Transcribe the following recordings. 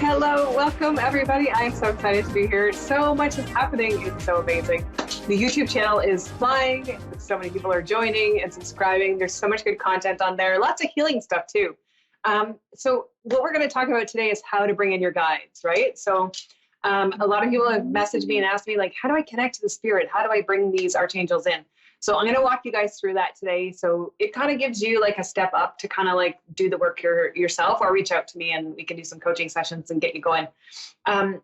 Hello. Welcome, everybody. I'm so excited to be here. So much is happening. It's so amazing. The YouTube channel is flying. So many people are joining and subscribing. There's so much good content on there. Lots of healing stuff, too. So what we're going to talk about today is how to bring in your guides, right? So a lot of people have messaged me and asked me, like, how do I connect to the spirit? How do I bring these archangels in? So I'm going to walk you guys through that today. So it kind of gives you like a step up to kind of like do the work yourself, or reach out to me and we can do some coaching sessions and get you going. I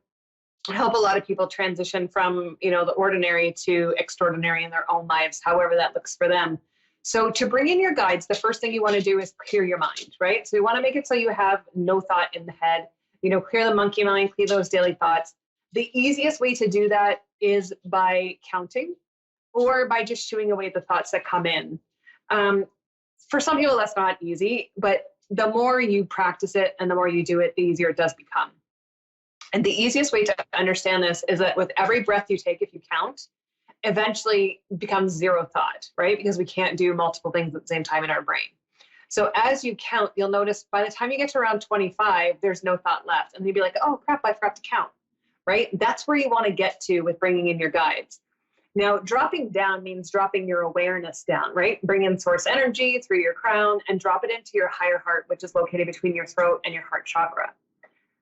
help a lot of people transition from, the ordinary to extraordinary in their own lives, however that looks for them. So to bring in your guides, the first thing you want to do is clear your mind, right? So you want to make it so you have no thought in the head, clear the monkey mind, clear those daily thoughts. The easiest way to do that is by counting, or by just shooing away the thoughts that come in. For some people, that's not easy, but the more you practice it and the more you do it, the easier it does become. And the easiest way to understand this is that with every breath you take, if you count, eventually becomes zero thought, right? Because we can't do multiple things at the same time in our brain. So as you count, you'll notice by the time you get to around 25, there's no thought left. And you'll be like, oh crap, I forgot to count, right? That's where you want to get to with bringing in your guides. Now, dropping down means dropping your awareness down, right? Bring in source energy through your crown and drop it into your higher heart, which is located between your throat and your heart chakra.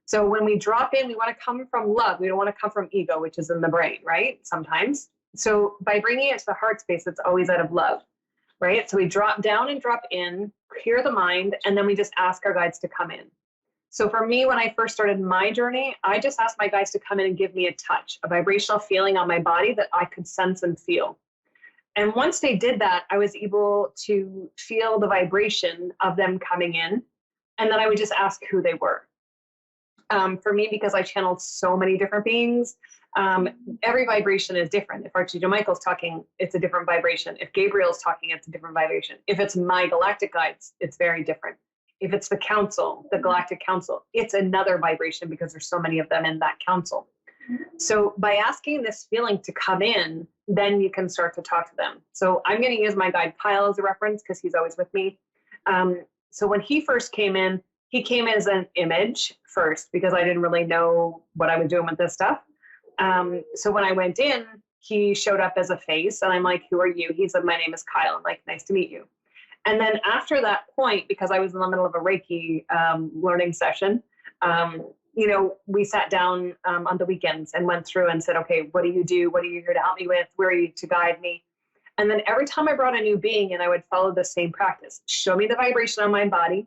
So when we drop in, we want to come from love. We don't want to come from ego, which is in the brain, right? Sometimes. So by bringing it to the heart space, it's always out of love, right? So we drop down and drop in, clear the mind, and then we just ask our guides to come in. So for me, when I first started my journey, I just asked my guides to come in and give me a touch, a vibrational feeling on my body that I could sense and feel. And once they did that, I was able to feel the vibration of them coming in. And then I would just ask who they were. For me, because I channeled so many different beings, every vibration is different. If Archangel Michael's talking, it's a different vibration. If Gabriel's talking, it's a different vibration. If it's my galactic guides, it's very different. If it's the council, the galactic council, it's another vibration because there's so many of them in that council. So by asking this feeling to come in, then you can start to talk to them. So I'm going to use my guide Kyle as a reference because he's always with me. So when he first came in, he came as an image first because I didn't really know what I was doing with this stuff. So when I went in, he showed up as a face and I'm like, who are you? He said, my name is Kyle. I'm like, nice to meet you. And then after that point, because I was in the middle of a Reiki learning session, we sat down on the weekends and went through and said, okay, what do you do? What are you here to help me with? Where are you to guide me? And then every time I brought a new being in, I would follow the same practice. Show me the vibration on my body,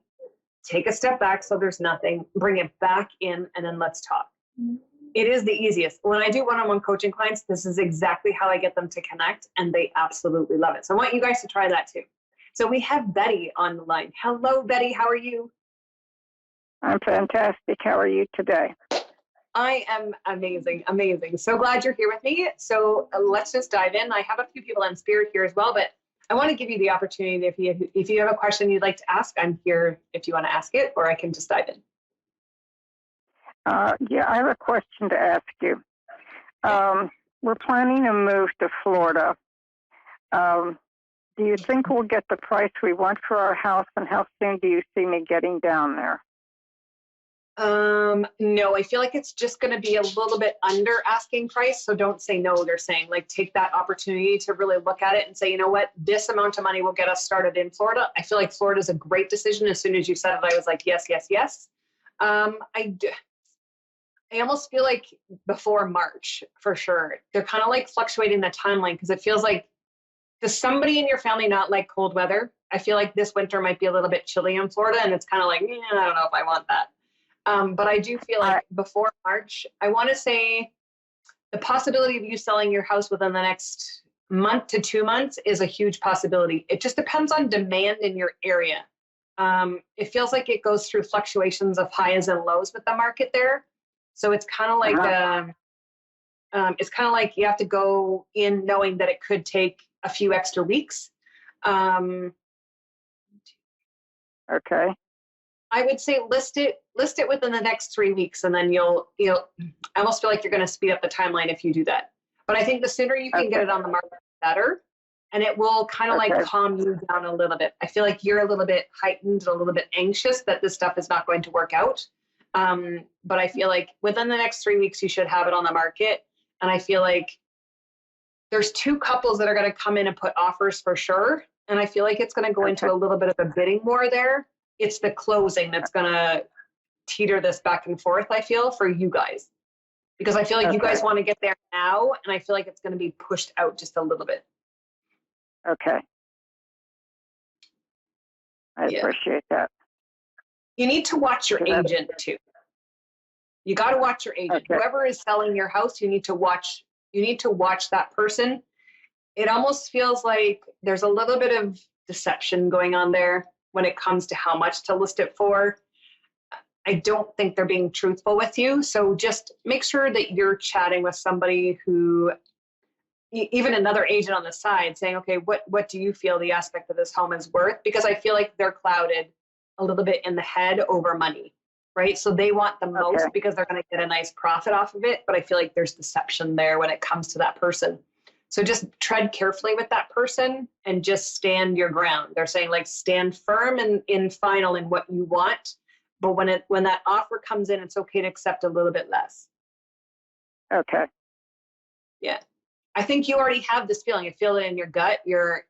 take a step back so there's nothing, bring it back in, and then let's talk. It is the easiest. When I do one-on-one coaching clients, this is exactly how I get them to connect, and they absolutely love it. So I want you guys to try that too. So we have Betty on the line. Hello, Betty. How are you? I'm fantastic. How are you today? I am amazing, amazing. So glad you're here with me. So let's just dive in. I have a few people in spirit here as well, but I want to give you the opportunity. If you have a question you'd like to ask, I'm here if you want to ask it, or I can just dive in. Yeah, I have a question to ask you. We're planning to move to Florida. Do you think we'll get the price we want for our house, and how soon do you see me getting down there? No, I feel like it's just going to be a little bit under asking price. So don't say no. They're saying like, take that opportunity to really look at it and say, you know what, this amount of money will get us started in Florida. I feel like Florida is a great decision. As soon as you said it, I was like, yes, yes, yes. I almost feel like before March for sure. They're kind of like fluctuating the timeline because it feels like, does somebody in your family not like cold weather? I feel like this winter might be a little bit chilly in Florida, and it's kind of like, I don't know if I want that. But I do feel like before March, I want to say the possibility of you selling your house within the next month to 2 months is a huge possibility. It just depends on demand in your area. It feels like it goes through fluctuations of highs and lows with the market there. So it's kind of like you have to go in knowing that it could take a few extra weeks. Okay. I would say list it within the next 3 weeks, and then you'll I almost feel like you're going to speed up the timeline if you do that. But I think the sooner you can get it on the market, the better. And it will kind of like calm you down a little bit. I feel like you're a little bit heightened and a little bit anxious that this stuff is not going to work out. But I feel like within the next 3 weeks, you should have it on the market. And I feel like there's two couples that are going to come in and put offers for sure. And I feel like it's going to go into a little bit of a bidding war there. It's the closing that's going to teeter this back and forth, I feel, for you guys. Because I feel like you guys want to get there now, and I feel like it's going to be pushed out just a little bit. Okay. I appreciate that. You need to watch your agent too. You got to watch your agent. Whoever is selling your house, you need to watch that person. It almost feels like there's a little bit of deception going on there when it comes to how much to list it for. I don't think they're being truthful with you. So just make sure that you're chatting with somebody who, even another agent on the side, saying, okay, what do you feel the aspect of this home is worth? Because I feel like they're clouded a little bit in the head over money, right? So they want the most because they're going to get a nice profit off of it. But I feel like there's deception there when it comes to that person. So just tread carefully with that person and just stand your ground. They're saying like stand firm and in final in what you want. But when that offer comes in, it's okay to accept a little bit less. Okay. Yeah. I think you already have this feeling. You feel it in your gut, your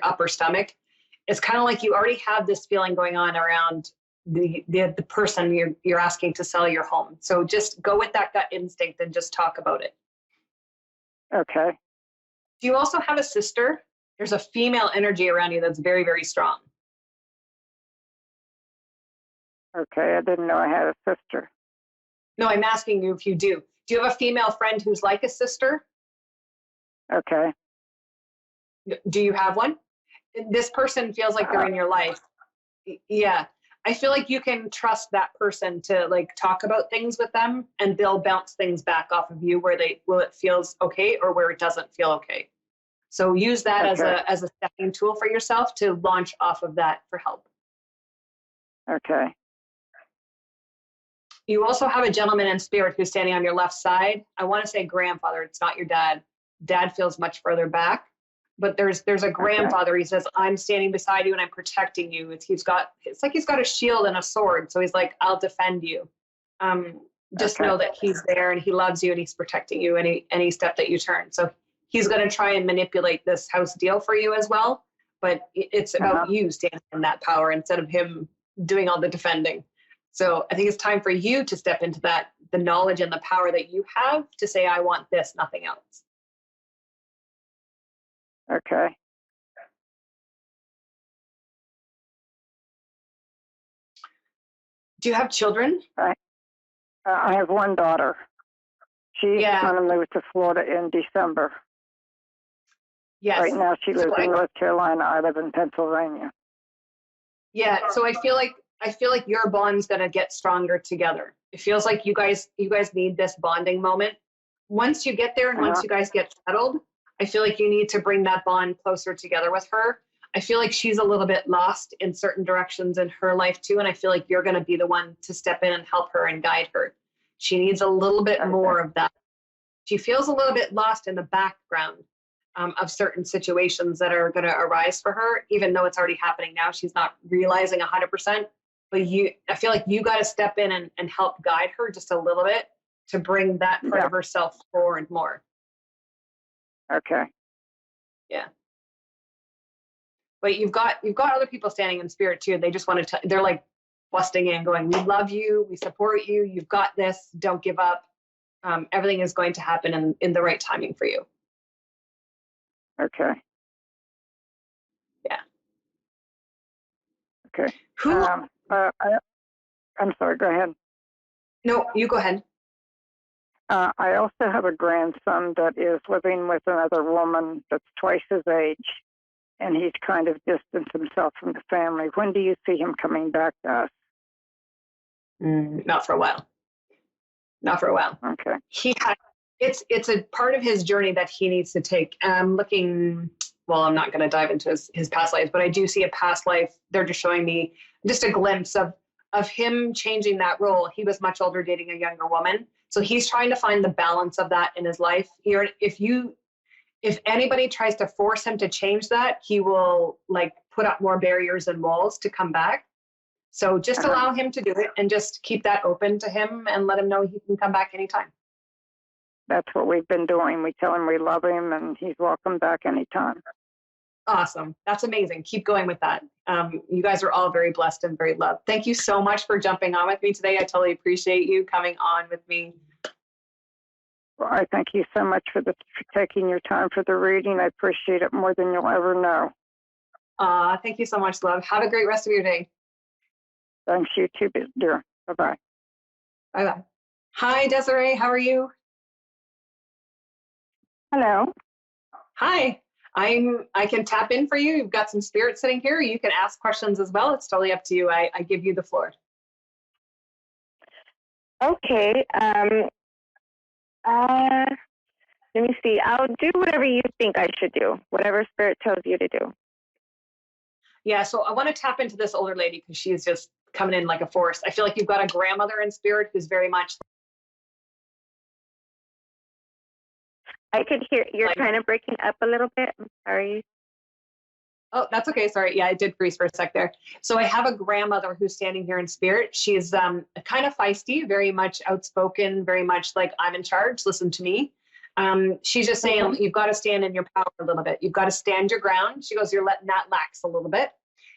upper stomach. It's kind of like you already have this feeling going on around the person you're asking to sell your home. So just go with that gut instinct and just talk about it. Okay. Do you also have a sister? There's a female energy around you that's very, very strong. Okay, I didn't know I had a sister. No, I'm asking you if you do. Do you have a female friend who's like a sister? Okay. Do you have one? This person feels like they're in your life. Yeah. I feel like you can trust that person to like talk about things with them, and they'll bounce things back off of you where it feels okay or where it doesn't feel okay. So use that as a stepping tool for yourself to launch off of that for help. Okay. You also have a gentleman in spirit who's standing on your left side. I want to say grandfather. It's not your dad. Dad feels much further back, but there's a grandfather. He says, I'm standing beside you and I'm protecting you. It's like he's got a shield and a sword. So he's like, I'll defend you. Just know that he's there and he loves you and he's protecting you any step that you turn. So he's going to try and manipulate this house deal for you as well. But it's about you standing in that power instead of him doing all the defending. So I think it's time for you to step into that, the knowledge and the power that you have to say, I want this, nothing else. Okay. Do you have children? I have one daughter. She's going to move to Florida in December. Yes. Right now she lives in North Carolina. I live in Pennsylvania. Yeah. So I feel like your bond's going to get stronger together. It feels like you guys need this bonding moment. Once you get there and once you guys get settled, I feel like you need to bring that bond closer together with her. I feel like she's a little bit lost in certain directions in her life too. And I feel like you're going to be the one to step in and help her and guide her. She needs a little bit more of that. She feels a little bit lost in the background of certain situations that are going to arise for her, even though it's already happening now. She's not realizing 100%. But I feel like you got to step in and help guide her just a little bit to bring that part of herself forward more. Okay. Yeah. But you've got other people standing in spirit too. They just want to, they're like busting in going, we love you. We support you. You've got this. Don't give up. Everything is going to happen in the right timing for you. Okay. Yeah. Okay. Who? I'm sorry, go ahead. No, you go ahead. I also have a grandson that is living with another woman that's twice his age, and he's kind of distanced himself from the family. When do you see him coming back to us? Not for a while. Not for a while. Okay. It's a part of his journey that he needs to take. I'm looking, well, I'm not going to dive into his past life, but I do see a past life. They're just showing me just a glimpse of him changing that role. He was much older, dating a younger woman. So he's trying to find the balance of that in his life. If anybody tries to force him to change that, he will like put up more barriers and walls to come back. So just Uh-huh. allow him to do it and just keep that open to him and let him know he can come back anytime. That's what we've been doing. We tell him we love him and he's welcome back anytime. Awesome. That's amazing. Keep going with that. You guys are all very blessed and very loved. Thank you so much for jumping on with me today. I totally appreciate you coming on with me. Well, I thank you so much for taking your time for the reading. I appreciate it more than you'll ever know. Thank you so much, love. Have a great rest of your day. Thanks, you too, dear. Bye-bye. Bye-bye. Hi, Desiree. How are you? Hello. Hi. I can tap in for you. You've got some spirit sitting here. You can ask questions as well. It's totally up to you. I give you the floor. Okay. Let me see. I'll do whatever you think I should do, whatever spirit tells you to do. Yeah, so I want to tap into this older lady because she's just coming in like a force. I feel like you've got a grandmother in spirit who's very much. I could hear you're kind of breaking up a little bit. I'm sorry. Oh, that's okay. Sorry. Yeah, I did freeze for a sec there. So I have a grandmother who's standing here in spirit. She's kind of feisty, very much outspoken, very much like I'm in charge. Listen to me. She's just saying you've got to stand in your power a little bit. You've got to stand your ground. She goes, you're letting that lax a little bit.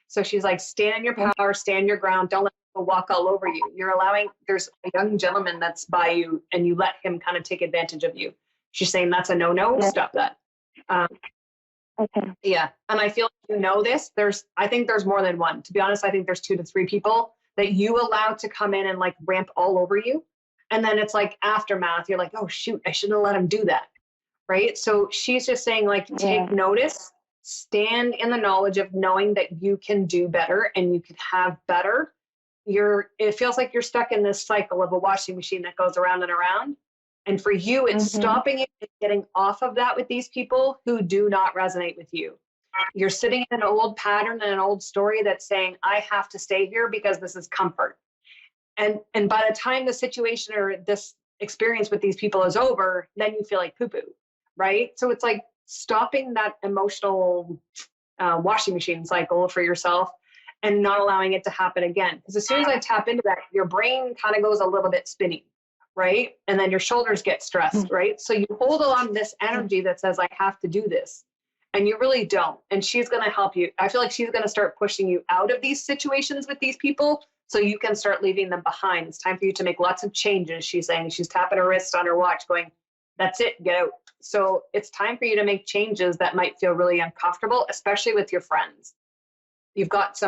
So she's like, stand in your power, stand your ground. Don't let people walk all over you. You're allowing, there's a young gentleman that's by you and you let him kind of take advantage of you. She's saying that's a no-no. Yeah. Stop that. Okay. Yeah. And I feel like you know this. I think there's more than one. To be honest, I think there's 2 to 3 people that you allow to come in and like ramp all over you. And then it's like aftermath. You're like, oh, shoot, I shouldn't have let him do that. Right. So she's just saying, like, take notice, stand in the knowledge of knowing that you can do better and you can have better. It feels like you're stuck in this cycle of a washing machine that goes around and around. And for you, it's stopping it and getting off of that with these people who do not resonate with you. You're sitting in an old pattern and an old story that's saying, I have to stay here because this is comfort. And by the time the situation or this experience with these people is over, then you feel like poo-poo, right? So it's like stopping that emotional washing machine cycle for yourself and not allowing it to happen again. Because as soon as I tap into that, your brain kind of goes a little bit spinning. Right? And then your shoulders get stressed, right? So you hold on this energy that says, I have to do this. And you really don't. And she's going to help you. I feel like she's going to start pushing you out of these situations with these people so you can start leaving them behind. It's time for you to make lots of changes. She's saying, she's tapping her wrist on her watch going, that's it, get out. So it's time for you to make changes that might feel really uncomfortable, especially with your friends. You've got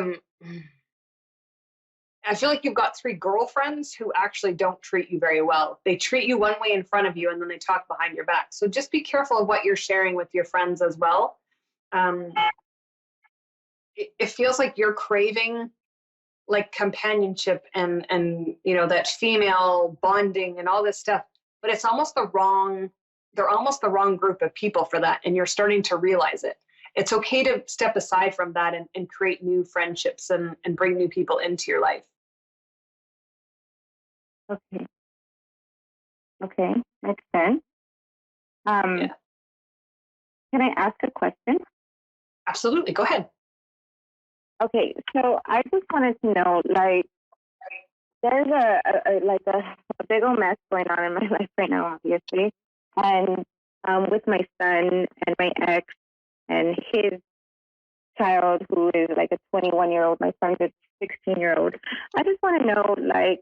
I feel like you've got 3 girlfriends who actually don't treat you very well. They treat you one way in front of you and then they talk behind your back. So just be careful of what you're sharing with your friends as well. It feels like you're craving like companionship and that female bonding and all this stuff, but it's almost they're almost the wrong group of people for that. And you're starting to realize it. It's okay to step aside from that and create new friendships and bring new people into your life. Okay. Makes sense. Yeah. Can I ask a question? Absolutely. Go ahead. Okay. So I just wanted to know, like, there's a big old mess going on in my life right now, obviously. And with my son and my ex and his child, who is like a 21-year-old, my son's a 16-year-old. I just want to know, like,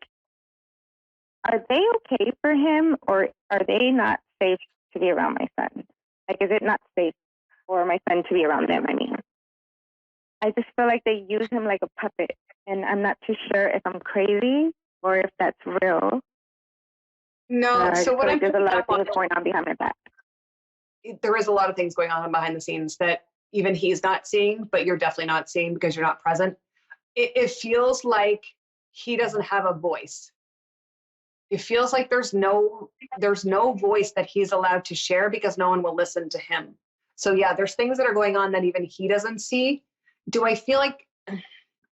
are they okay for him, or are they not safe to be around my son? Like, is it not safe for my son to be around them? I mean, I just feel like they use him like a puppet, and I'm not too sure if I'm crazy or if that's real. No, so what I'm there's a lot of things going on behind my back. There is a lot of things going on behind the scenes that even he's not seeing, but you're definitely not seeing because you're not present. It feels like he doesn't have a voice. It feels like there's no voice that he's allowed to share because no one will listen to him. So yeah, there's things that are going on that even he doesn't see. Do I feel like,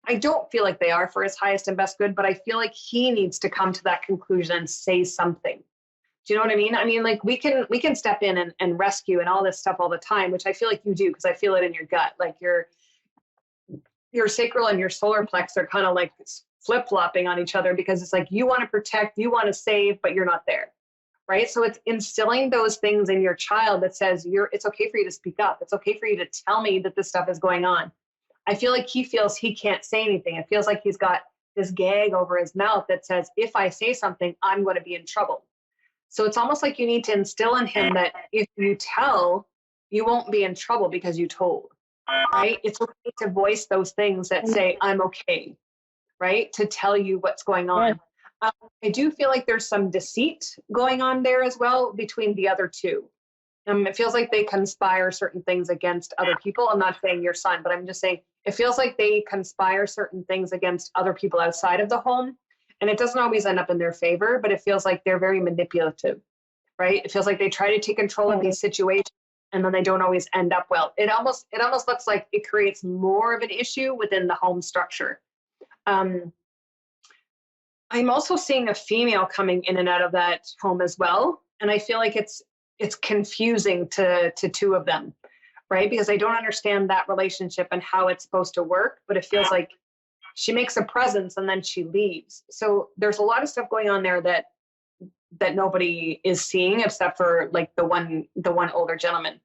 I don't feel like they are for his highest and best good, but I feel like he needs to come to that conclusion and say something. Do you know what I mean? I mean, like we can step in and rescue and all this stuff all the time, which I feel like you do because I feel it in your gut. Like your sacral and your solar plex are kind of like flip-flopping on each other, because it's like you want to protect, you want to save, but you're not there. Right. So it's instilling those things in your child that says it's okay for you to speak up. It's okay for you to tell me that this stuff is going on. I feel like he feels he can't say anything. It feels like he's got this gag over his mouth that says, if I say something, I'm going to be in trouble. So it's almost like you need to instill in him that if you tell, you won't be in trouble because you told. Right. It's okay to voice those things that say, I'm okay. Right. To tell you what's going on. I do feel like there's some deceit going on there as well between the other two. It feels like they conspire certain things against other people. I'm not saying your son, but I'm just saying it feels like they conspire certain things against other people outside of the home. And it doesn't always end up in their favor, but it feels like they're very manipulative, right? It feels like they try to take control of these situations and then they don't always end up well. It almost looks like it creates more of an issue within the home structure. I'm also seeing a female coming in and out of that home as well. And I feel like it's confusing to two of them, right? Because I don't understand that relationship and how it's supposed to work, but it feels like she makes a presence and then she leaves. So there's a lot of stuff going on there that nobody is seeing except for like the one older gentleman.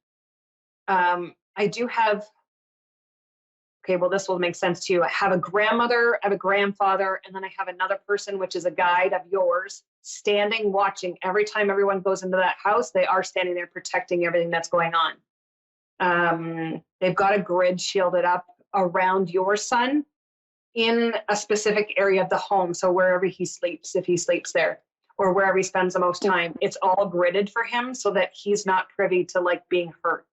I do have, okay, well, this will make sense to you. I have a grandmother, I have a grandfather, and then I have another person, which is a guide of yours, standing, watching. Every time everyone goes into that house, they are standing there protecting everything that's going on. They've got a grid shielded up around your son in a specific area of the home. So wherever he sleeps, if he sleeps there, or wherever he spends the most time, it's all gridded for him so that he's not privy to like being hurt.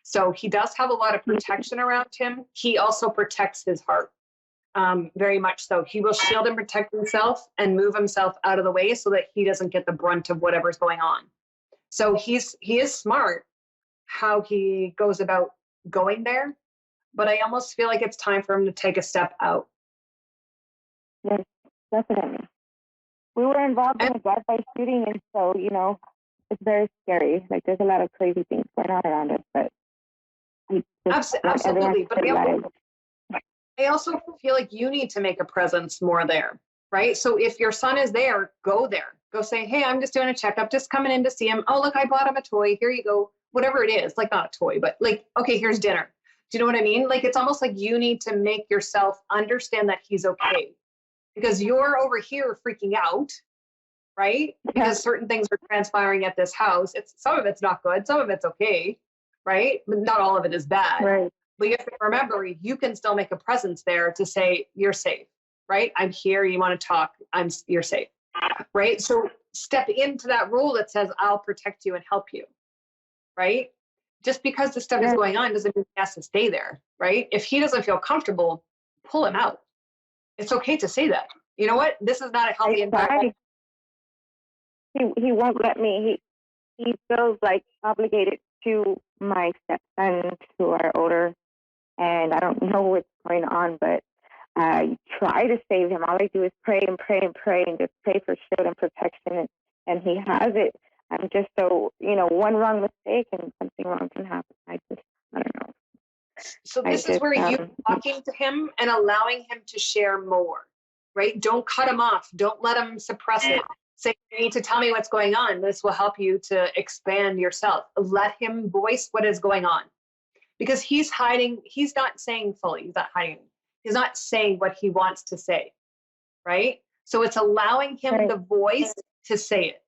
So he does have a lot of protection around him. He also protects his heart, very much so. He will shield and protect himself and move himself out of the way so that he doesn't get the brunt of whatever's going on. So he is smart how he goes about going there, but I almost feel like it's time for him to take a step out. Yes, definitely. We were involved in a drive-by shooting, and so, it's very scary. Like, there's a lot of crazy things going on around us, but absolutely. But I also feel like you need to make a presence more there, right? So if your son is there, go there. Go say, hey, I'm just doing a checkup, just coming in to see him. Oh, look, I bought him a toy. Here you go. Whatever it is, like not a toy, but like, okay, here's dinner. Do you know what I mean? Like, it's almost like you need to make yourself understand that he's okay, because you're over here freaking out, right? Because certain things are transpiring at this house. Some of it's not good. Some of it's okay. Right? But not all of it is bad. Right. But you have to remember, you can still make a presence there to say, you're safe, right? I'm here. You want to talk. You're safe, right? So step into that role that says, I'll protect you and help you, right? Just because the stuff is going on doesn't mean he has to stay there, right? If he doesn't feel comfortable, pull him out. It's okay to say that. You know what? This is not a healthy environment. He won't let me. He feels like obligated to my stepson who are older, and I don't know what's going on, but I try to save him. All I do is pray and pray and pray and just pray for shield and protection, and he has it. I'm just so, one wrong mistake and something wrong can happen. I don't know. So this is where you talking to him and allowing him to share more, right? Don't cut him off. Don't let him suppress it. Say, you need to tell me what's going on. This will help you to expand yourself. Let him voice what is going on, because he's hiding. He's not saying fully. He's not hiding. He's not saying what he wants to say, right? So it's allowing him the voice to say it,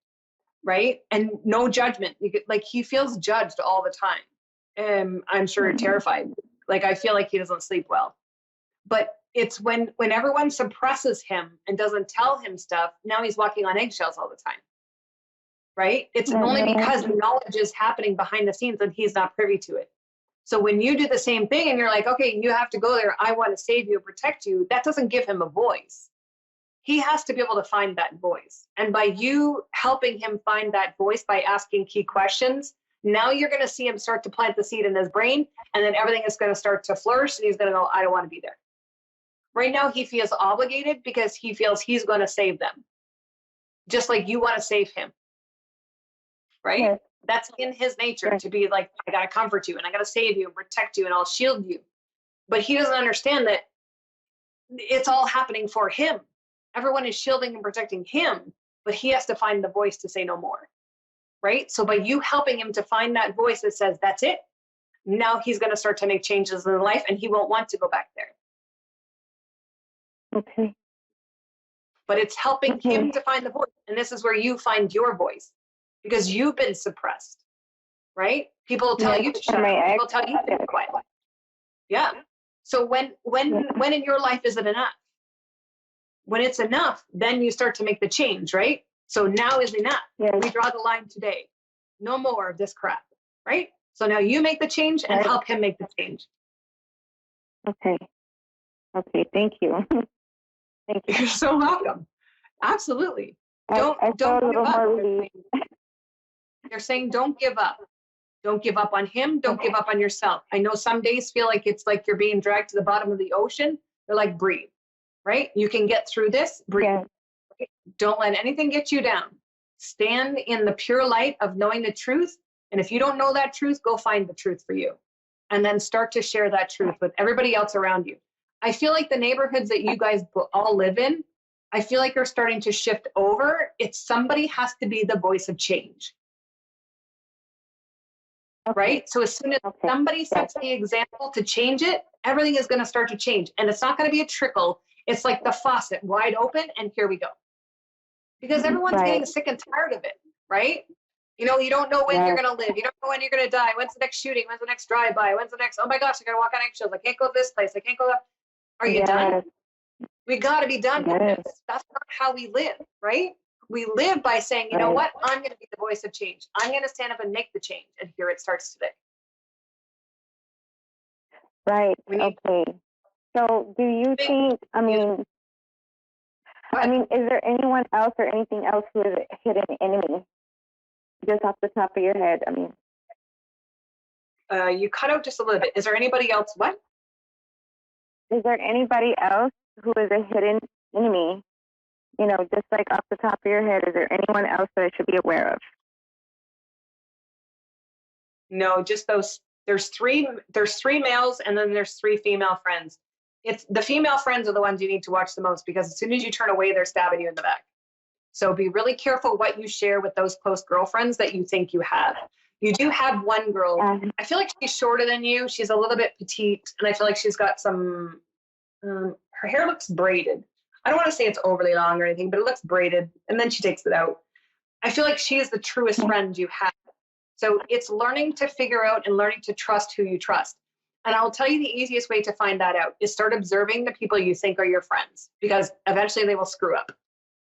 right? And no judgment. Like, he feels judged all the time. I'm sure terrified. Like, I feel like he doesn't sleep well. But it's when everyone suppresses him and doesn't tell him stuff, now he's walking on eggshells all the time, right? It's only because knowledge is happening behind the scenes and he's not privy to it. So when you do the same thing and you're like, okay, you have to go there, I want to save you, protect you, that doesn't give him a voice. He has to be able to find that voice. And by you helping him find that voice by asking key questions, now you're going to see him start to plant the seed in his brain, and then everything is going to start to flourish, and he's going to go, I don't want to be there. Right now, he feels obligated because he feels he's going to save them, just like you want to save him, right? Yes. That's in his nature to be like, I got to comfort you, and I got to save you and protect you, and I'll shield you. But he doesn't understand that it's all happening for him. Everyone is shielding and protecting him, but he has to find the voice to say no more, right? So by you helping him to find that voice that says, that's it, now he's going to start to make changes in life and he won't want to go back there. Okay. But it's helping him to find the voice. And this is where you find your voice because you've been suppressed, right? People tell you to shut up. People tell you to be quiet. Yeah. So when in your life is it enough? When it's enough, then you start to make the change, right? So now is enough. Yes. We draw the line today. No more of this crap, right? So now you make the change and help him make the change. Okay. Okay. Thank you. Thank you. You're so welcome. Absolutely. I Don't feel a give little up. more relieved. They're saying don't give up. Don't give up on him. Don't give up on yourself. I know some days feel like it's like you're being dragged to the bottom of the ocean. They're like, breathe, right? You can get through this. Breathe. Yeah. Right? Don't let anything get you down. Stand in the pure light of knowing the truth. And if you don't know that truth, go find the truth for you. And then start to share that truth with everybody else around you. I feel like the neighborhoods that you guys all live in, I feel like are starting to shift over. It's somebody has to be the voice of change. Right? So as soon as somebody sets the example to change it, everything is going to start to change. And it's not going to be a trickle. It's like the faucet wide open and here we go. Because everyone's getting sick and tired of it, right? You know, you don't know when you're going to live. You don't know when you're going to die. When's the next shooting? When's the next drive-by? When's the next, oh my gosh, I got to walk on eggshells. I can't go to this place. I can't go that. Are you done? We got to be done with this. That's not how we live, right? We live by saying, you know what? I'm going to be the voice of change. I'm going to stand up and make the change. And here it starts today. Right. Okay. So do you think, I mean, is there anyone else or anything else who is a hidden enemy? Just off the top of your head, I mean. You cut out just a little bit. Is there anybody else? What? Is there anybody else who is a hidden enemy? You know, just like off the top of your head, is there anyone else that I should be aware of? No, just those. There's three males and then there's 3 female friends. It's the female friends are the ones you need to watch the most because as soon as you turn away, they're stabbing you in the back. So be really careful what you share with those close girlfriends that you think you have. You do have one girl. I feel like she's shorter than you. She's a little bit petite and I feel like she's got some, her hair looks braided. I don't want to say it's overly long or anything, but it looks braided and then she takes it out. I feel like she is the truest friend you have. So it's learning to figure out and learning to trust who you trust. And I'll tell you the easiest way to find that out is start observing the people you think are your friends because eventually they will screw up,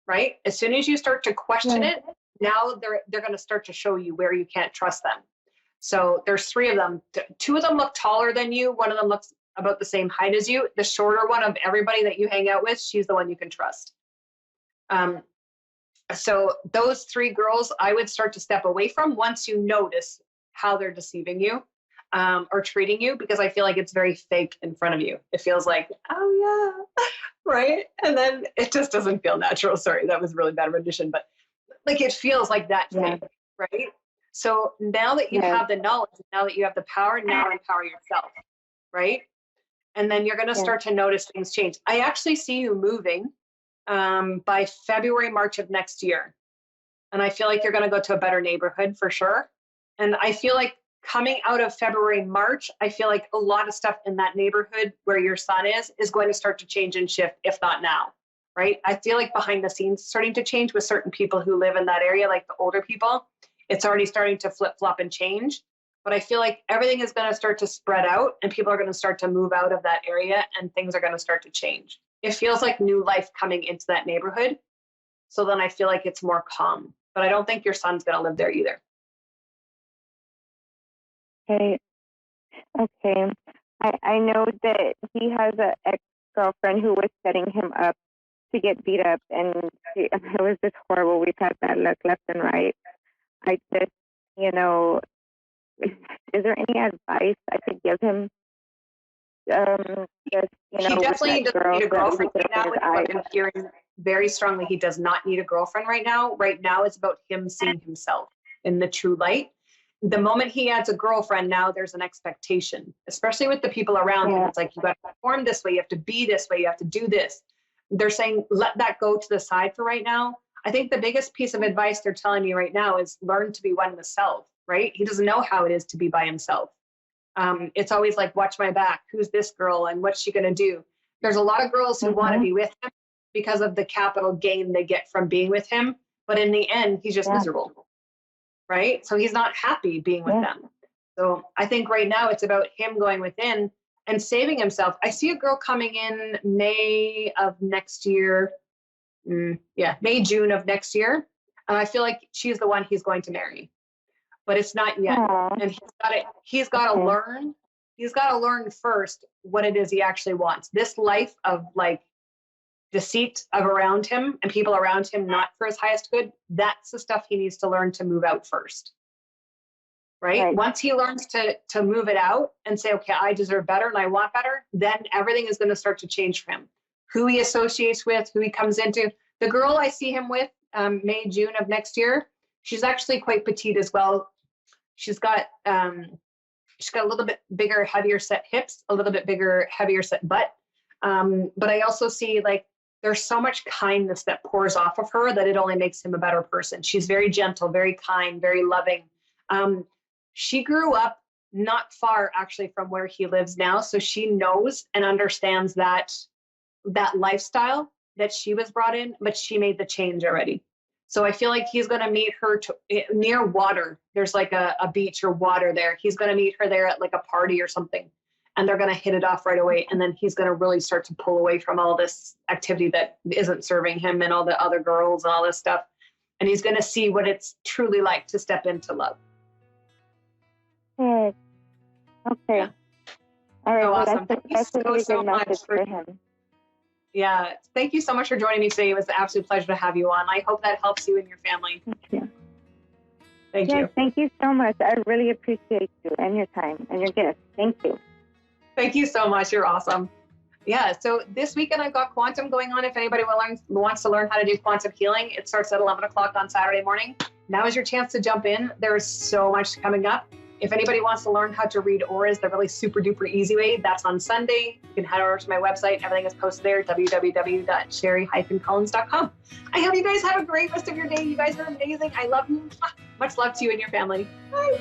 right? As soon as you start to question it, now they're going to start to show you where you can't trust them. So there's 3 of them. 2 of them look taller than you. One of them looks about the same height as you. The shorter one of everybody that you hang out with, she's the one you can trust. So those 3 girls, I would start to step away from once you notice how they're deceiving you or treating you, because I feel like it's very fake in front of you. It feels like, oh yeah, right? And then it just doesn't feel natural. Sorry, that was a really bad rendition, but like it feels like that fake, right? So now that you have the knowledge, now that you have the power, now empower yourself, right? And then you're going to start to notice things change. I actually see you moving by February, March of next year. And I feel like you're going to go to a better neighborhood for sure. And I feel like coming out of February, March, I feel like a lot of stuff in that neighborhood where your son is going to start to change and shift, if not now, right? I feel like behind the scenes starting to change with certain people who live in that area, like the older people. It's already starting to flip-flop and change. But I feel like everything is going to start to spread out and people are going to start to move out of that area and things are going to start to change. It feels like new life coming into that neighborhood. So then I feel like it's more calm. But I don't think your son's going to live there either. Okay. I know that he has an ex-girlfriend who was setting him up to get beat up, and it was just horrible. We've had bad luck left and right. I just, is there any advice I could give him? He definitely doesn't need a girlfriend right now. I'm hearing very strongly he does not need a girlfriend right now. Right now it's about him seeing himself in the true light. the moment he adds a girlfriend, now there's an expectation, especially with the people around him. It's like, you got to perform this way, you have to be this way, you have to do this. They're saying, let that go to the side for right now. I think the biggest piece of advice they're telling me right now is learn to be one with self, right? He doesn't know how it is to be by himself. It's always like, watch my back. Who's this girl and what's she going to do? There's a lot of girls who want to be with him because of the capital gain they get from being with him. But in the end, he's just miserable, right? So he's not happy being with them. So I think right now it's about him going within and saving himself. I see a girl coming in May of next year. May, June of next year. And I feel like she's the one he's going to marry, but it's not yet. And he's got to learn. He's got to learn first what it is he actually wants. This life of like deceit of around him and people around him, not for his highest good. That's the stuff he needs to learn to move out first. Right? Once he learns to move it out and say, okay, I deserve better and I want better, then everything is going to start to change for him. Who he associates with, who he comes into. The girl I see him with, May, June of next year, she's actually quite petite as well. She's got a little bit bigger, heavier set hips, a little bit bigger, heavier set butt. But I also see like there's so much kindness that pours off of her that it only makes him a better person. She's very gentle, very kind, very loving. She grew up not far actually from where he lives now. So she knows and understands that lifestyle that she was brought in, but she made the change already. So I feel like he's going to meet her near water. There's like a beach or water there. He's going to meet her there at like a party or something. And they're going to hit it off right away. And then he's going to really start to pull away from all this activity that isn't serving him and all the other girls and all this stuff. And he's going to see what it's truly like to step into love. Good. Okay. Yeah. All right. So Well, awesome. that's a really good message for him. Yeah. Thank you so much for joining me today. It was an absolute pleasure to have you on. I hope that helps you and your family. Thank you. Thank you. Thank you so much. I really appreciate you and your time and your gift. Thank you. Thank you so much. You're awesome. Yeah. So this weekend I've got quantum going on. If anybody wants to learn how to do quantum healing, it starts at 11 o'clock on Saturday morning. Now is your chance to jump in. There is so much coming up. If anybody wants to learn how to read auras the really super duper easy way, that's on Sunday. You can head over to my website. Everything is posted there, www.sheri-collins.com. I hope you guys have a great rest of your day. You guys are amazing. I love you. Much love to you and your family. Bye.